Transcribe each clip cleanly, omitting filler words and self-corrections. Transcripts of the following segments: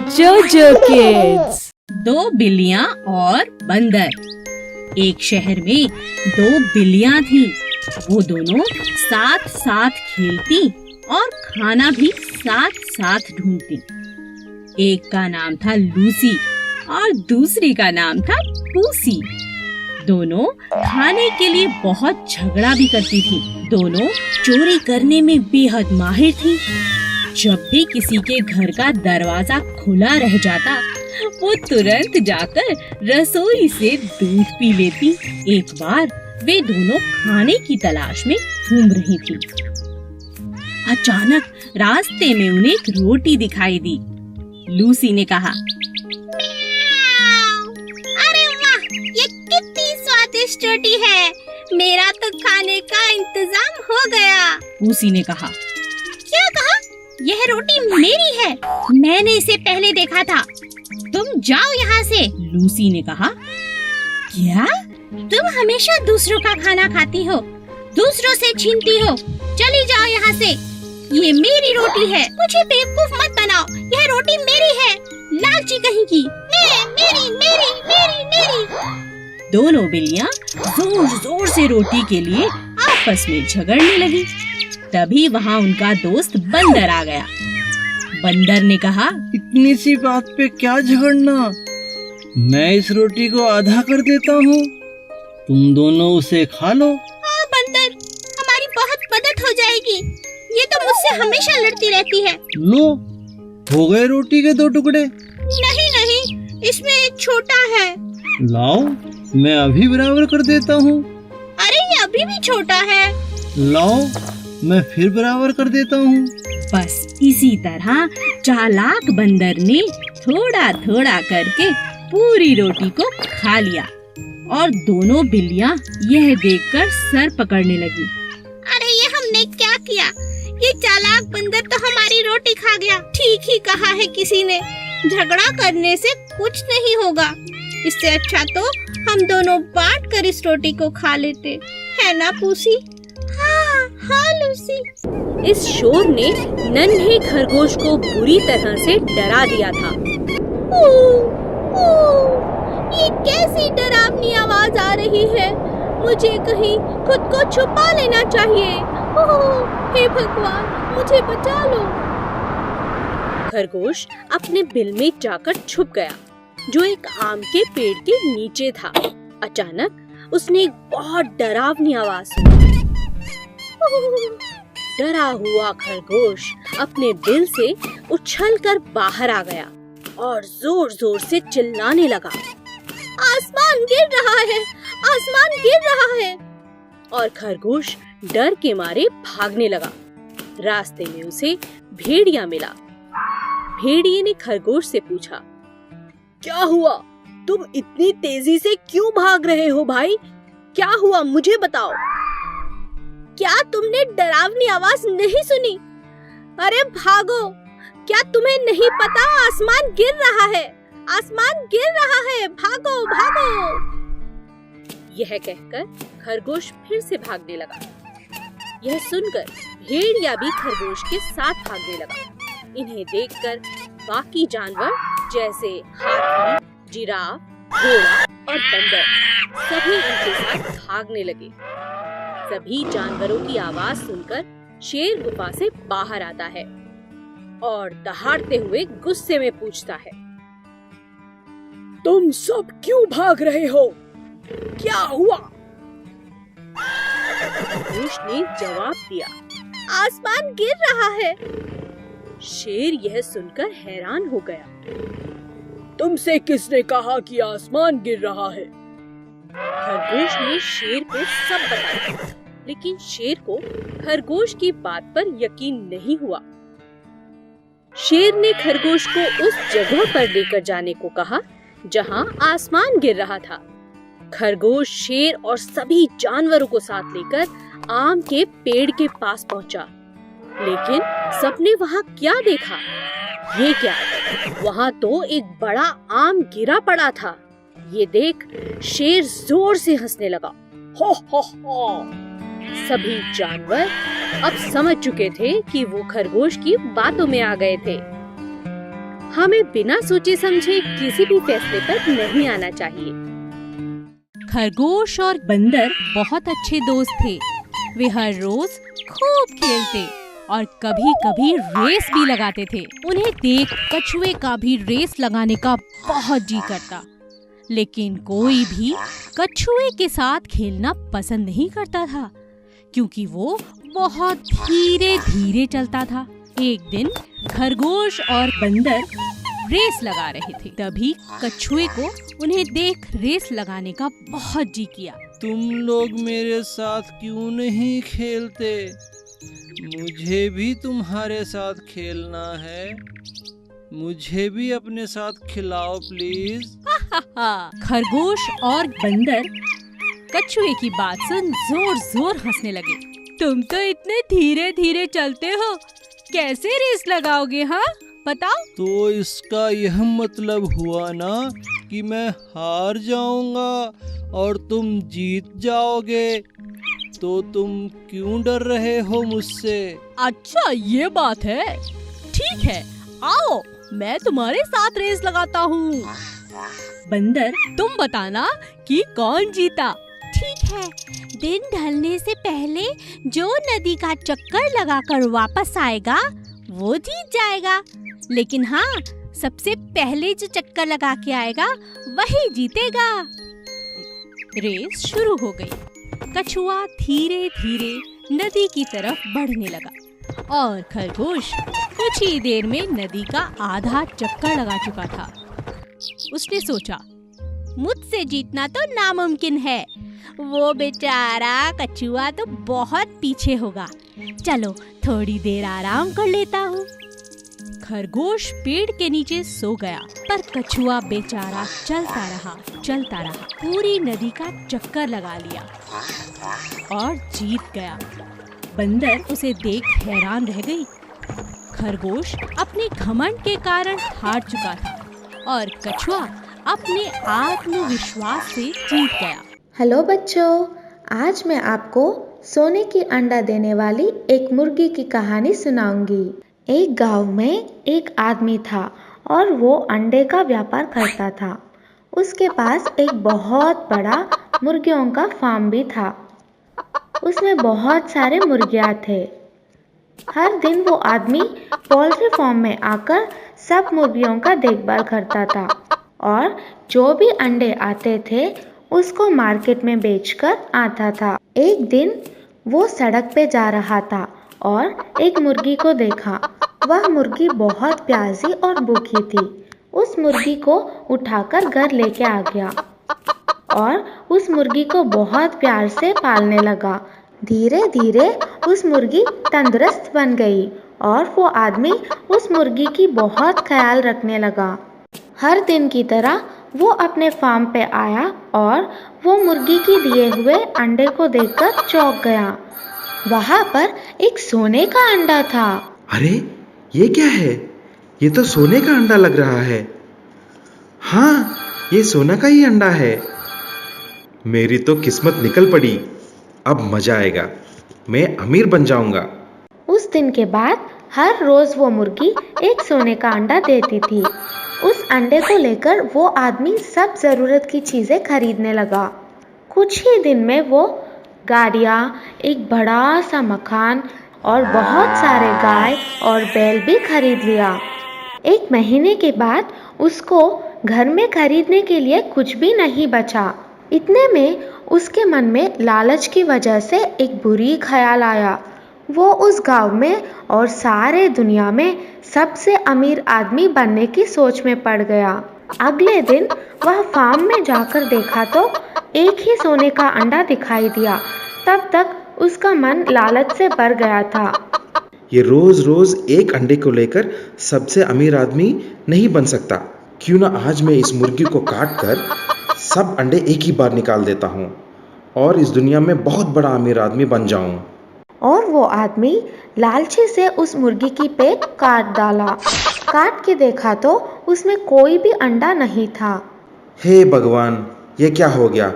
जोजो किड्स। दो बिल्लियाँ और बंदर। एक शहर में दो बिल्लियाँ थीं। वो दोनों साथ साथ खेलती और खाना भी साथ साथ ढूंढती। एक का नाम था लूसी और दूसरी का नाम था पूसी। दोनों खाने के लिए बहुत झगड़ा भी करती थी। दोनों चोरी करने में बेहद माहिर थी। जब भी किसी के घर का दरवाजा खुला रह जाता, वो तुरंत जाकर रसोई से दूध पी लेती। एक बार वे दोनों खाने की तलाश में घूम रही थी। अचानक रास्ते में उन्हें एक रोटी दिखाई दी। लूसी ने कहा, अरे वाह, ये कितनी स्वादिष्ट रोटी है। मेरा तो खाने का इंतजाम हो गया। पूसी ने कहा, क्या कहा? यह रोटी मेरी है। मैंने इसे पहले देखा था। तुम जाओ यहाँ से। लूसी ने कहा, क्या? तुम हमेशा दूसरों का खाना खाती हो, दूसरों से छीनती हो। चली जाओ यहाँ से। ये मेरी रोटी है। मुझे बेवकूफ मत बनाओ। यह रोटी मेरी है। लालची कहीं की। मेरी मेरी मेरी मेरी। दोनों बिल्लियाँ जोर जोर से रोटी के लिए आपस में झगड़ने लगी। तभी वहाँ उनका दोस्त बंदर आ गया। बंदर ने कहा, इतनी सी बात पे क्या झगड़ना, मैं इस रोटी को आधा कर देता हूँ, तुम दोनों उसे खा लो। हाँ बंदर, हमारी बहुत मदद हो जाएगी। ये तो मुझसे हमेशा लड़ती रहती है। लो, हो गए रोटी के 2 टुकड़े। नहीं नहीं, इसमें एक छोटा है। लाओ, मैं अभी बराबर कर देता हूँ। अरे ये अभी भी छोटा है। लाओ, मैं फिर बराबर कर देता हूँ। बस इसी तरह चालाक बंदर ने थोड़ा थोड़ा करके पूरी रोटी को खा लिया और दोनों बिल्लियाँ यह देखकर सर पकड़ने लगी। अरे ये हमने क्या किया? ये चालाक बंदर तो हमारी रोटी खा गया। ठीक ही कहा है किसी ने, झगड़ा करने से कुछ नहीं होगा। इससे अच्छा तो हम दोनों बांट कर इस रोटी को खा लेते, है ना पूसी? हाँ हाँ लूसी। इस शोर ने नन्हे खरगोश को बुरी तरह से डरा दिया था। ये कैसी डरावनी आवाज आ रही है? मुझे कहीं खुद को छुपा लेना चाहिए। हे भगवान, मुझे बचा लो। खरगोश अपने बिल में जाकर छुप गया, जो एक आम के पेड़ के नीचे था। अचानक उसने एक बहुत डरावनी आवाज सुनी। डरा हुआ खरगोश अपने बिल से उछलकर बाहर आ गया और जोर जोर से चिल्लाने लगा, आसमान गिर रहा है, आसमान गिर रहा है। और खरगोश डर के मारे भागने लगा। रास्ते में उसे भेड़िया मिला। भेड़िए ने खरगोश से पूछा, क्या हुआ? तुम इतनी तेजी से क्यों भाग रहे हो भाई? क्या हुआ, मुझे बताओ। क्या तुमने डरावनी आवाज नहीं सुनी? अरे भागो, क्या तुम्हें नहीं पता आसमान गिर रहा है, आसमान गिर रहा है, भागो भागो। यह कहकर खरगोश फिर से भागने लगा। यह सुनकर भेड़िया भी खरगोश के साथ भागने लगा। इन्हें देखकर बाकी जानवर जैसे हाथी, जिराफ, घोड़ा और बंदर सभी उनके साथ भागने लगे। सभी जानवरों की आवाज सुनकर शेर गुफा से बाहर आता है और दहाड़ते हुए गुस्से में पूछता है, तुम सब क्यों भाग रहे हो? क्या हुआ? खरगोश ने जवाब दिया, आसमान गिर रहा है। शेर यह सुनकर हैरान हो गया, तुमसे किसने कहा कि आसमान गिर रहा है? खरगोश ने शेर को सब बताया, लेकिन शेर को खरगोश की बात पर यकीन नहीं हुआ। शेर ने खरगोश को उस जगह पर लेकर जाने को कहा जहां आसमान गिर रहा था। खरगोश शेर और सभी जानवरों को साथ लेकर आम के पेड़ के पास पहुंचा, लेकिन सबने वहां क्या देखा? ये क्या, वहां तो एक बड़ा आम गिरा पड़ा था। ये देख शेर जोर से हंसने लगा। हो हो हो। सभी जानवर अब समझ चुके थे कि वो खरगोश की बातों में आ गए थे। हमें बिना सोचे समझे किसी भी फैसले पर नहीं आना चाहिए। खरगोश और बंदर बहुत अच्छे दोस्त थे। वे हर रोज खूब खेलते और कभी कभी रेस भी लगाते थे। उन्हें देख कछुए का भी रेस लगाने का बहुत जी करता, लेकिन कोई भी कछुए के साथ खेलना पसंद नहीं करता था, क्योंकि वो बहुत धीरे धीरे चलता था। एक दिन खरगोश और बंदर रेस लगा रहे थे। तभी कछुए को उन्हें देख रेस लगाने का बहुत जी किया। तुम लोग मेरे साथ क्यों नहीं खेलते? मुझे भी तुम्हारे साथ खेलना है। मुझे भी अपने साथ खिलाओ प्लीज। खरगोश और बंदर कछुए की बात सुन जोर जोर हंसने लगे। तुम तो इतने धीरे धीरे चलते हो, कैसे रेस लगाओगे? हाँ बताओ। तो इसका यह मतलब हुआ ना कि मैं हार जाऊंगा और तुम जीत जाओगे। तो तुम क्यों डर रहे हो मुझसे? अच्छा ये बात है, ठीक है, आओ मैं तुम्हारे साथ रेस लगाता हूँ। बंदर तुम बताना कि कौन जीता। ठीक है, दिन ढलने से पहले जो नदी का चक्कर लगाकर वापस आएगा वो जीत जाएगा। लेकिन हाँ, सबसे पहले जो चक्कर लगा के आएगा वही जीतेगा। रेस शुरू हो गई। कछुआ धीरे धीरे नदी की तरफ बढ़ने लगा और खरगोश कुछ ही देर में नदी का आधा चक्कर लगा चुका था। उसने सोचा, मुझसे जीतना तो नामुमकिन है, वो बेचारा कछुआ तो बहुत पीछे होगा। चलो थोड़ी देर आराम कर लेता हूँ। खरगोश पेड़ के नीचे सो गया, पर कछुआ बेचारा चलता रहा, पूरी नदी का चक्कर लगा लिया और जीत गया। बंदर उसे देख हैरान रह गई। खरगोश अपने घमंड के कारण हार चुका था और कछुआ अपने आत्मविश्वास से जीत गया। हेलो बच्चों, आज मैं आपको सोने की अंडा देने वाली एक मुर्गी की कहानी सुनाऊंगी। एक गांव में एक आदमी था और वो अंडे का व्यापार करता था। उसके पास एक बहुत बड़ा मुर्गियों का फार्म भी था। उसमें बहुत सारे मुर्गियाँ थे। हर दिन वो आदमी पोल्ट्री फार्म में आकर सब मुर्गियों का देखभाल करता था और जो भी अंडे आते थे उसको मार्केट में बेचकर आता था। एक दिन वो सड़क पे जा रहा था और एक मुर्गी को देखा। वह मुर्गी बहुत प्यासी और भूखी थी। उस मुर्गी को उठाकर घर लेके आ गया और उस मुर्गी को बहुत प्यार से पालने लगा। धीरे धीरे उस मुर्गी तंदुरुस्त बन गई और वो आदमी उस मुर्गी की बहुत ख्याल रखने लगा। हर दिन की तरह वो अपने फार्म पे आया और वो मुर्गी की दिए हुए अंडे को देखकर चौंक गया। वहाँ पर एक सोने का अंडा था। अरे ये क्या है? ये तो सोने का अंडा लग रहा है। हाँ, ये सोना का ही अंडा है। मेरी तो किस्मत निकल पड़ी। अब मजा आएगा, मैं अमीर बन जाऊंगा। उस दिन के बाद हर रोज वो मुर्गी एक सोने का अंडा देती थी। उस अंडे को लेकर वो आदमी सब जरूरत की चीजें खरीदने लगा। कुछ ही दिन में वो गाड़ियाँ, एक बड़ा सा मकान और बहुत सारे गाय और बैल भी खरीद लिया। एक महीने के बाद उसको घर में खरीदने के लिए कुछ भी नहीं बचा। इतने में उसके मन में लालच की वजह से एक बुरी ख्याल आया। वो उस गांव में और सारे दुनिया में सबसे अमीर आदमी बनने की सोच में पड़ गया। अगले दिन वह फार्म में जाकर देखा तो एक ही सोने का अंडा दिखाई दिया। तब तक उसका मन लालच से भर गया था। ये रोज रोज एक अंडे को लेकर सबसे अमीर आदमी नहीं बन सकता। क्यों ना आज मैं इस मुर्गी को काट कर सब अंडे एक ही बार निकाल देता हूँ और इस दुनिया में बहुत बड़ा अमीर आदमी बन जाऊँ। और वो आदमी लालची से उस मुर्गी की पेट काट डाला। काट के देखा तो उसमें कोई भी अंडा नहीं था। हे भगवान, ये क्या हो गया?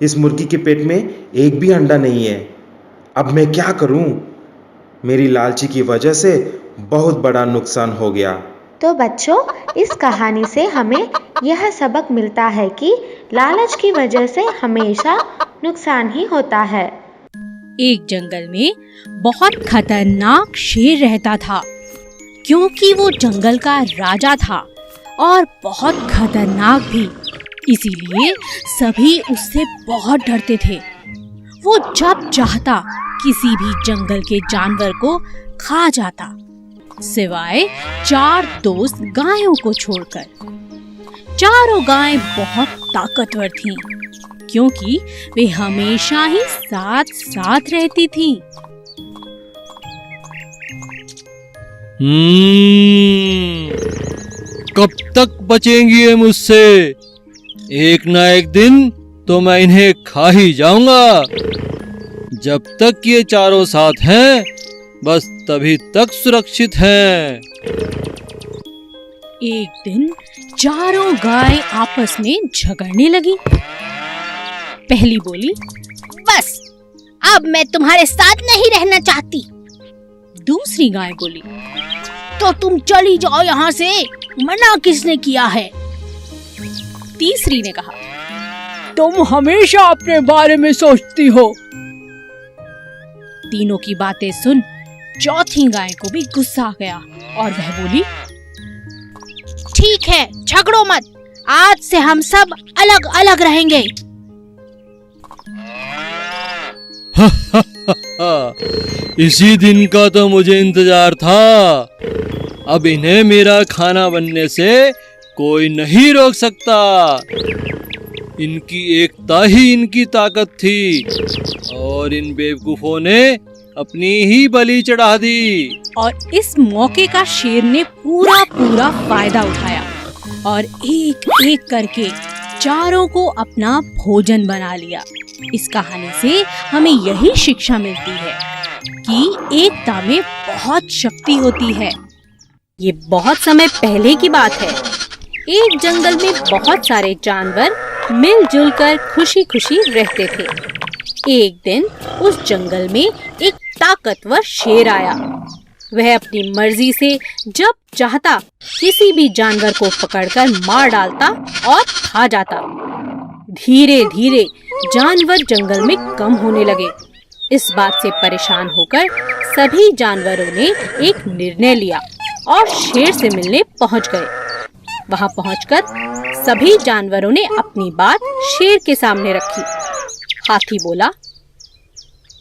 इस मुर्गी के पेट में एक भी अंडा नहीं है। अब मैं क्या करूं? मेरी लालची की वजह से बहुत बड़ा नुकसान हो गया। तो बच्चों, इस कहानी से हमें यह सबक मिलता है कि लालच की वजह से हमेशा नुकसान ही होता है। एक जंगल में बहुत खतरनाक शेर रहता था, क्योंकि वो जंगल का राजा था और बहुत खतरनाक भी। इसीलिए सभी उससे बहुत डरते थे। वो जब चाहता किसी भी जंगल के जानवर को खा जाता, सिवाय 4 दोस्त गायों को छोड़कर। चारों गायें बहुत ताकतवर थीं, क्योंकि वे हमेशा ही साथ साथ रहती थीं। कब तक बचेंगी ये मुझसे? एक ना एक दिन तो मैं इन्हें खा ही जाऊंगा। जब तक ये चारों साथ हैं, बस तभी तक सुरक्षित हैं। एक दिन चारों गाय आपस में झगड़ने लगी। पहली बोली, बस अब मैं तुम्हारे साथ नहीं रहना चाहती। दूसरी गाय बोली, तो तुम चली जाओ यहाँ से, मना किसने किया है? तीसरी ने कहा, तुम हमेशा अपने बारे में सोचती हो। तीनों की बातें सुन चौथी गाय को भी गुस्सा आ गया और वह बोली, ठीक है, झगड़ो मत, आज से हम सब अलग अलग रहेंगे। इसी दिन का तो मुझे इंतजार था। अब इन्हें मेरा खाना बनने से कोई नहीं रोक सकता। इनकी एकता ही इनकी ताकत थी और इन बेवकूफों ने अपनी ही बलि चढ़ा दी। और इस मौके का शेर ने पूरा फायदा उठाया और एक एक करके चारों को अपना भोजन बना लिया। इस कहानी से हमें यही शिक्षा मिलती है कि एकता में बहुत शक्ति होती है। ये बहुत समय पहले की बात है। एक जंगल में बहुत सारे जानवर मिलजुल कर खुशी खुशी रहते थे। एक दिन उस जंगल में एक ताकतवर शेर आया। वह अपनी मर्जी से जब चाहता किसी भी जानवर को पकड़कर मार डालता और खा जाता। धीरे धीरे जानवर जंगल में कम होने लगे। इस बात से परेशान होकर सभी जानवरों ने एक निर्णय लिया और शेर से मिलने पहुंच गए। वहां पहुंचकर सभी जानवरों ने अपनी बात शेर के सामने रखी। हाथी बोला,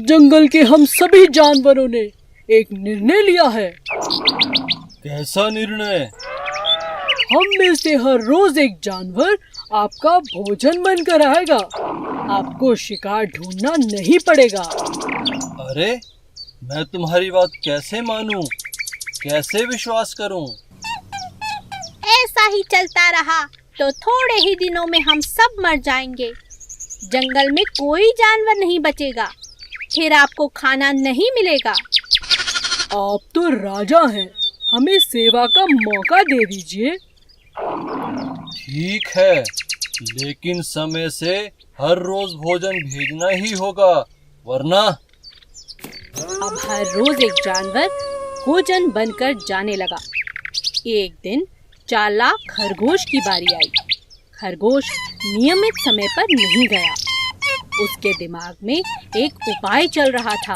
जंगल के हम सभी जानवरों ने एक निर्णय लिया है। कैसा निर्णय? हम में से हर रोज एक जानवर आपका भोजन बनकर आएगा। आपको शिकार ढूंढना नहीं पड़ेगा। अरे, मैं तुम्हारी बात कैसे मानूं? कैसे विश्वास करूं? ऐसा ही चलता रहा तो थोड़े ही दिनों में हम सब मर जाएंगे। जंगल में कोई जानवर नहीं बचेगा, फिर आपको खाना नहीं मिलेगा। आप तो राजा हैं, हमें सेवा का मौका दे दीजिए। ठीक है, लेकिन समय से हर रोज भोजन भेजना ही होगा, वरना। अब हर रोज एक जानवर भोजन बनकर जाने लगा। एक दिन चालाक खरगोश की बारी आई। खरगोश नियमित समय पर नहीं गया। उसके दिमाग में एक उपाय चल रहा था,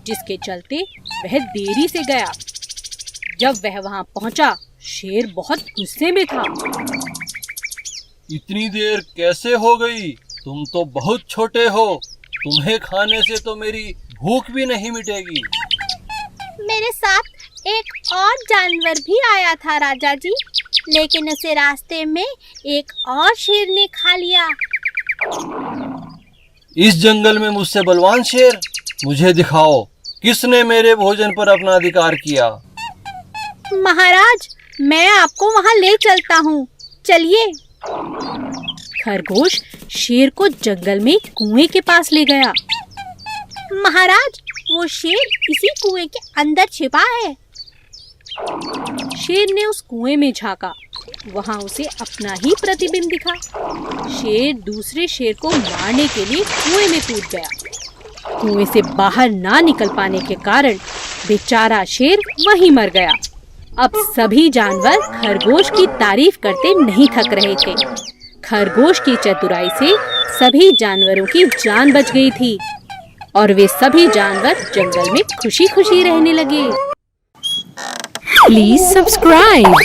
जिसके चलते वह देरी से गया। जब वह वहां पहुंचा, शेर बहुत गुस्से में था। इतनी देर कैसे हो गई? तुम तो बहुत छोटे हो। तुम्हें खाने से तो मेरी भूख भी नहीं मिटेगी। मेरे साथ एक और जानवर भी आया था राजा जी, लेकिन उसे रास्ते में एक और शेर ने खा लिया। इस जंगल में मुझसे बलवान शेर? मुझे दिखाओ, किसने मेरे भोजन पर अपना अधिकार किया? महाराज, मैं आपको वहां ले चलता हूँ, चलिए। खरगोश शेर को जंगल में कुएं के पास ले गया। महाराज, वो शेर इसी कुएं के अंदर छिपा है। शेर ने उस कुएं में झांका। वहां उसे अपना ही प्रतिबिंब दिखा। शेर दूसरे शेर को मारने के लिए कुएं में कूद गया। कुएं से बाहर ना निकल पाने के कारण बेचारा शेर वहीं मर गया। अब सभी जानवर खरगोश की तारीफ करते नहीं थक रहे थे। खरगोश की चतुराई से सभी जानवरों की जान बच गई थी और वे सभी जानवर जंगल में खुशी खुशी रहने लगे। Please subscribe.